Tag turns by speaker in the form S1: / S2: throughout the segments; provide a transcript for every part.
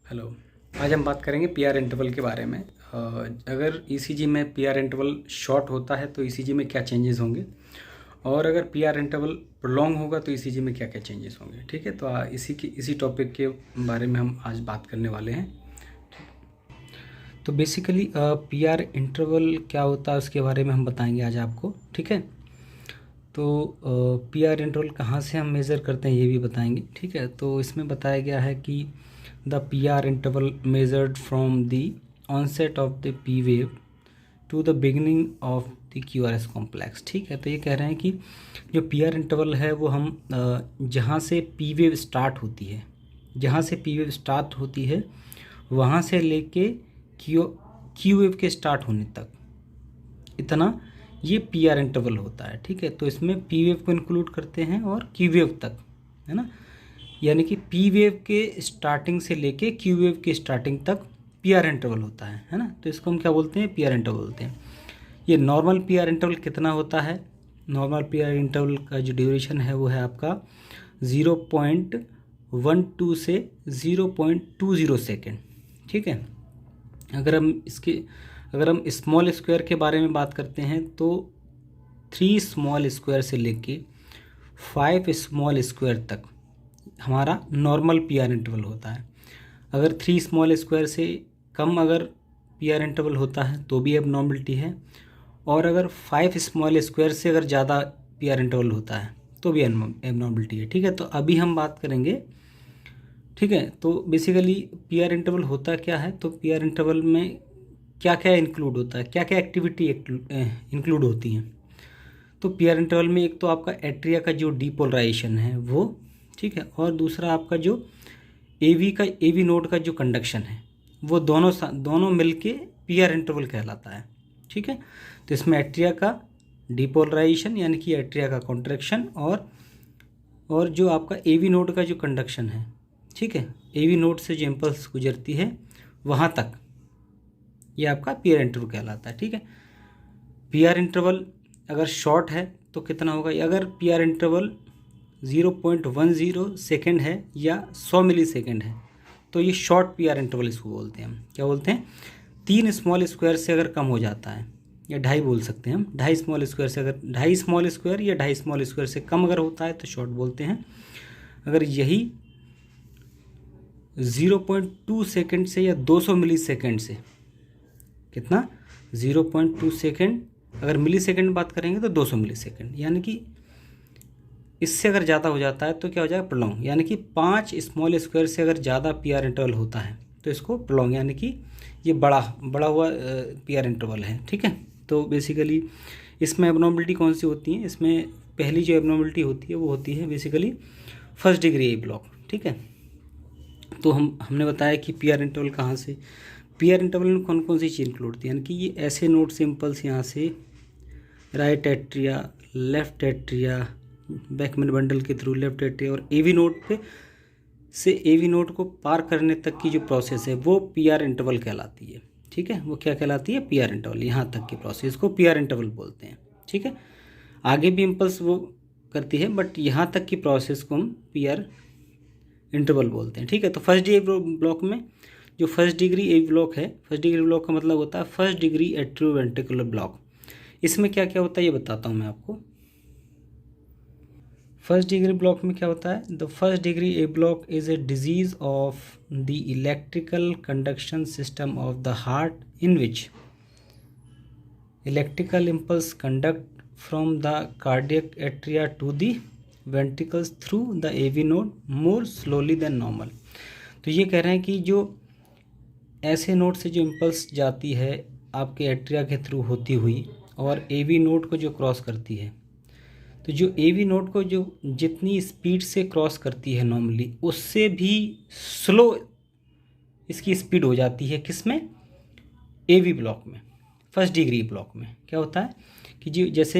S1: Hello. आज हम बात करेंगे पीआर इंटरवल के बारे में। अगर ईसीजी में पीआर इंटरवल शॉर्ट होता है तो ईसीजी में क्या चेंजेस होंगे, और अगर पीआर इंटरवल प्रोलॉन्ग होगा तो ईसीजी में क्या क्या चेंजेस होंगे। ठीक है, तो इसी टॉपिक के बारे में हम आज बात करने वाले हैं। तो बेसिकली पीआर इंटरवल क्या होता है उसके बारे में हम बताएंगे आज आपको। ठीक है, तो पीआर इंटरवल कहाँ से हम मेज़र करते हैं ये भी बताएंगे। ठीक है, तो इसमें बताया गया है कि the PR interval measured from the onset of the P wave to the beginning of the QRS complex. ठीक है, तो ये कह रहे हैं कि जो पीआर इंटरवल है वो हम जहाँ से पी वेव स्टार्ट होती है, जहाँ से पी वेव स्टार्ट होती है वहाँ से लेके क्यू वेव के स्टार्ट होने तक, इतना ये पीआर इंटरवल होता है। ठीक है, तो इसमें पी वेव को इंक्लूड करते हैं और क्यू वेव तक, है ना। यानी कि पी वेव के स्टार्टिंग से लेके क्यू वेव के स्टार्टिंग तक पीआर इंटरवल होता है ना। तो इसको हम क्या बोलते हैं, पीआर इंटरवल बोलते हैं। ये नॉर्मल पीआर इंटरवल कितना होता है, नॉर्मल पीआर इंटरवल का जो ड्यूरेशन है वो है आपका 0.12 से 0.20 सेकेंड। ठीक है, अगर हम स्मॉल स्क्वायर के बारे में बात करते हैं तो 3 स्मॉल स्क्वायर से लेके 5 स्मॉल स्क्वायर तक हमारा नॉर्मल पीआर इंटरवल होता है। अगर 3 स्मॉल स्क्वायर से कम अगर पीआर इंटरवल होता है तो भी एबनॉर्मलिटी है, और अगर 5 स्मॉल स्क्वायर से अगर ज़्यादा पीआर इंटरवल होता है तो भी एबनॉर्मलिटी है। ठीक है, तो अभी हम बात करेंगे। ठीक है, तो बेसिकली पीआर इंटरवल होता क्या है, तो पीआर इंटरवल में क्या क्या इंक्लूड होता है, क्या क्या एक्टिविटी इंक्लूड होती हैं। तो पीआर इंटरवल में एक तो आपका एट्रिया का जो डीपोलराइजेशन है वो, ठीक है, और दूसरा आपका जो एवी नोड का जो कंडक्शन है वो दोनों मिलके पीआर इंटरवल कहलाता है। ठीक है, तो इसमें एट्रिया का डीपोलराइजेशन यानी कि एट्रिया का कॉन्ट्रैक्शन और जो आपका एवी नोड का जो कंडक्शन है, ठीक है, एवी नोड से जो इम्पल्स गुजरती है वहाँ तक, ये आपका पीआर इंटरवल कहलाता है। ठीक है, पीआर इंटरवल अगर शॉर्ट है तो कितना होगा, अगर पीआर इंटरवल 0.10 सेकेंड है या 100 मिली सेकेंड है तो ये शॉर्ट पीआर इंटरवल इसको बोलते हैं। हम क्या बोलते हैं, 3 स्मॉल स्क्वायर से अगर कम हो जाता है, या 2.5 बोल सकते हैं हम, 2.5 स्मॉल स्क्वायर से, अगर 2.5 स्मॉल स्क्वायर या 2.5 स्मॉल स्क्वायर से कम अगर होता है तो शॉर्ट बोलते हैं। अगर यही 0.2 सेकेंड से या 200 मिली सेकेंड से, कितना, 0.2 सेकेंड, अगर मिली सेकेंड बात करेंगे तो 200 मिली सेकेंड, यानी कि इससे अगर ज़्यादा हो जाता है तो क्या हो जाएगा, प्रोलॉन्ग। यानी कि 5 स्मॉल स्क्वायर से अगर ज़्यादा पीआर इंटरवल होता है तो इसको प्रोलॉन्ग, यानी कि ये बड़ा हुआ पीआर इंटरवल है। ठीक है, तो बेसिकली इसमें एबनॉर्मलिटी कौन सी होती है, इसमें पहली जो एबनॉर्मलिटी होती है वो होती है basically first degree a block. ठीक है, तो हमने बताया कि पीआर इंटरवल कहाँ से, पीआर इंटरवल में कौन कौन सी चीज़ इंक्लूड होती है, यानी कि ये ऐसे नोड से इम्पल्स यहाँ से right atria, left atria, Beckmann bundle के थ्रू लेफ्ट एट्रिया और एवी नोड पे से एवी नोड को पार करने तक की जो प्रोसेस है वो पीआर इंटरवल कहलाती है। ठीक है, वो क्या कहलाती है, पीआर इंटरवल। यहाँ तक की प्रोसेस को पीआर इंटरवल बोलते हैं। ठीक है, आगे भी इम्पल्स वो करती है बट यहाँ तक की प्रोसेस को हम पीआर इंटरवल बोलते हैं। ठीक है, तो फर्स्ट डिग्री ब्लॉक में जो फर्स्ट डिग्री ए ब्लॉक है, फर्स्ट डिग्री ब्लॉक का मतलब होता है फर्स्ट डिग्री एट्रियोवेंट्रिकुलर ब्लॉक। इसमें क्या क्या होता है ये बताता हूँ मैं आपको। फर्स्ट डिग्री ब्लॉक में क्या होता है, the first degree a block is a disease of the electrical conduction system of the heart in which electrical impulse conduct from the cardiac atria to the ventricles through the AV node more slowly than normal. तो ये कह रहे हैं कि जो ऐसे node से जो इम्पल्स जाती है आपके एट्रिया के थ्रू होती हुई और एवी नोड को जो क्रॉस करती है, तो जो एवी नोड को जो जितनी स्पीड से क्रॉस करती है नॉर्मली उससे भी स्लो इसकी स्पीड हो जाती है, किसमें, एवी ब्लॉक में। फर्स्ट डिग्री ब्लॉक में क्या होता है कि जी जैसे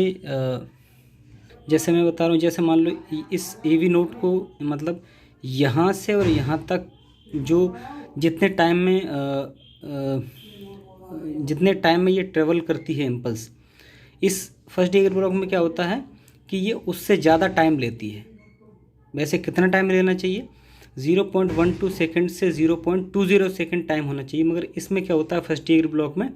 S1: मैं बता रहा हूँ, जैसे मान लो इस एवी नोड को मतलब यहाँ से और यहाँ तक जो जितने टाइम में ये ट्रेवल करती है इम्पल्स, इस फर्स्ट डिग्री ब्लॉक में क्या होता है कि ये उससे ज़्यादा टाइम लेती है। वैसे कितना टाइम लेना चाहिए, 0.12 सेकंड से 0.20 सेकंड टाइम होना चाहिए, मगर इसमें क्या होता है फर्स्ट डिग्री ब्लॉक में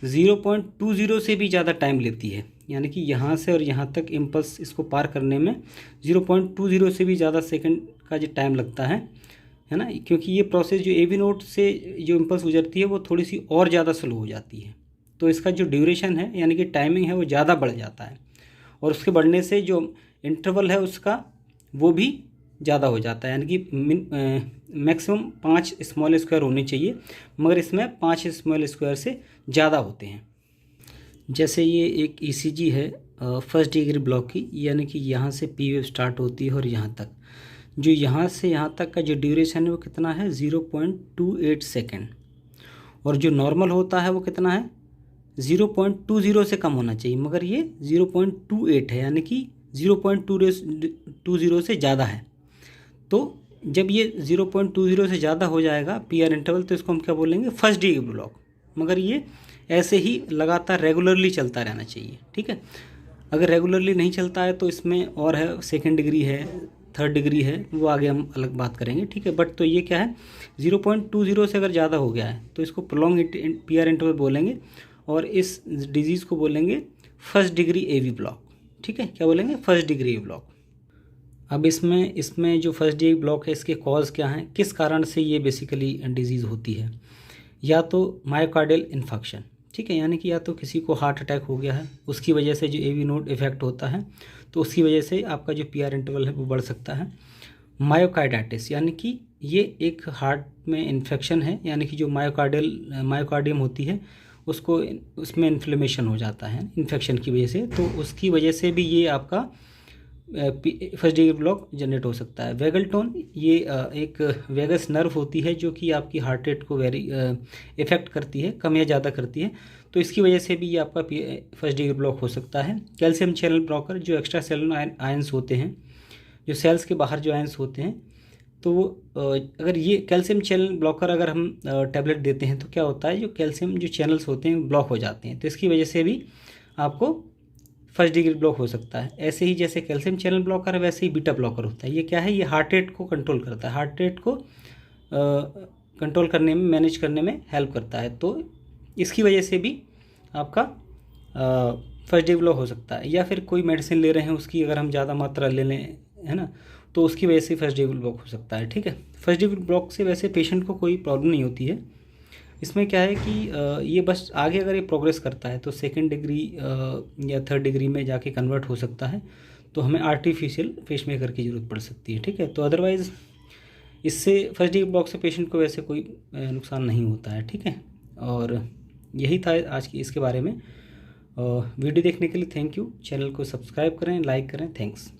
S1: 0.20 से भी ज़्यादा टाइम लेती है, यानी कि यहाँ से और यहाँ तक इम्पल्स इसको पार करने में 0.20 से भी ज़्यादा सेकंड का जो टाइम लगता है ना, क्योंकि ये प्रोसेस जो AV नोड से जो इम्पल्स गुजरती है वो थोड़ी सी और ज़्यादा स्लो हो जाती है, तो इसका जो ड्यूरेशन है यानी कि टाइमिंग है वो ज़्यादा बढ़ जाता है, और उसके बढ़ने से जो इंटरवल है उसका वो भी ज़्यादा हो जाता है, यानी कि मैक्सिमम 5 स्मॉल स्क्वायर होने चाहिए, मगर इसमें 5 स्मॉल स्क्वायर से ज़्यादा होते हैं। जैसे ये एक ECG है फर्स्ट डिग्री ब्लॉक की, यानी कि यहाँ से P वेव स्टार्ट होती है और यहाँ तक, जो यहाँ से यहाँ तक का जो ड्यूरेशन है वो कितना है 0.28 सेकेंड, और जो नॉर्मल होता है वो कितना है 0.20 से कम होना चाहिए, मगर ये 0.28 है, यानी कि 0.20 से ज़्यादा है। तो जब ये 0.20 से ज़्यादा हो जाएगा PR इंटरवल, तो इसको हम क्या बोलेंगे फर्स्ट डिग्री ब्लॉक, मगर ये ऐसे ही लगातार रेगुलरली चलता रहना चाहिए, ठीक है। अगर रेगुलरली नहीं चलता है तो इसमें और है सेकेंड डिग्री है, थर्ड डिग्री है, वो आगे हम अलग बात करेंगे, ठीक है। बट तो ये क्या है 0.20 से अगर ज़्यादा हो गया है तो इसको प्रोलॉन्ग PR इंटरवल बोलेंगे, और इस डिजीज़ को बोलेंगे फर्स्ट डिग्री AV ब्लॉक, ठीक है। क्या बोलेंगे फर्स्ट डिग्री AV ब्लॉक। अब इसमें जो फर्स्ट डिग्री ब्लॉक है इसके कॉज क्या हैं, किस कारण से ये बेसिकली डिजीज़ होती है, या तो मायोकार्डियल इन्फेक्शन, ठीक है, यानी कि या तो किसी को हार्ट अटैक हो गया है उसकी वजह से जो AV नोड इफेक्ट होता है, तो उसकी वजह से आपका जो PR इंटरवल है वो बढ़ सकता है। मायोकार्डाइटिस, यानी कि ये एक हार्ट में इन्फेक्शन है, यानी कि जो मायोकार्डियम होती है उसमें इन्फ्लेमेशन हो जाता है इन्फेक्शन की वजह से, तो उसकी वजह से भी ये आपका फर्स्ट डिग्री ब्लॉक जनरेट हो सकता है। वेगल टोन, ये एक वेगस नर्व होती है जो कि आपकी हार्ट रेट को इफेक्ट करती है, कम या ज़्यादा करती है, तो इसकी वजह से भी ये आपका फर्स्ट डिग्री ब्लॉक हो सकता है। कैल्शियम चैनल ब्लॉकर, जो एक्स्ट्रा सेलुलर आयंस होते हैं, जो सेल्स के बाहर जो आयंस होते हैं, तो अगर ये कैल्शियम चैनल ब्लॉकर अगर हम टैबलेट देते हैं तो क्या होता है जो कैल्शियम जो चैनल्स होते हैं ब्लॉक हो जाते हैं, तो इसकी वजह से भी आपको फर्स्ट डिग्री ब्लॉक हो सकता है। ऐसे ही जैसे कैल्शियम चैनल ब्लॉकर है वैसे ही बीटा ब्लॉकर होता है। ये क्या है, ये हार्ट रेट को कंट्रोल करता है, हार्ट रेट को कंट्रोल करने में, मैनेज करने में हेल्प करता है, तो इसकी वजह से भी आपका फर्स्ट डिग्री ब्लॉक हो सकता है। या फिर कोई मेडिसिन ले रहे हैं उसकी अगर हम ज़्यादा मात्रा ले लें, है ना, तो उसकी वजह से फर्स्ट डिग्री ब्लॉक हो सकता है, ठीक है। फर्स्ट डिग्री ब्लॉक से वैसे पेशेंट को कोई प्रॉब्लम नहीं होती है। इसमें क्या है कि ये बस आगे अगर ये प्रोग्रेस करता है तो सेकंड डिग्री या थर्ड डिग्री में जाके कन्वर्ट हो सकता है, तो हमें आर्टिफिशियल पेसमेकर की ज़रूरत पड़ सकती है, ठीक है। तो अदरवाइज़ इससे फर्स्ट डिग्री ब्लॉक से पेशेंट को वैसे कोई नुकसान नहीं होता है, ठीक है। और यही था आज की इसके बारे में। वीडियो देखने के लिए थैंक यू। चैनल को सब्सक्राइब करें, लाइक करें, थैंक्स।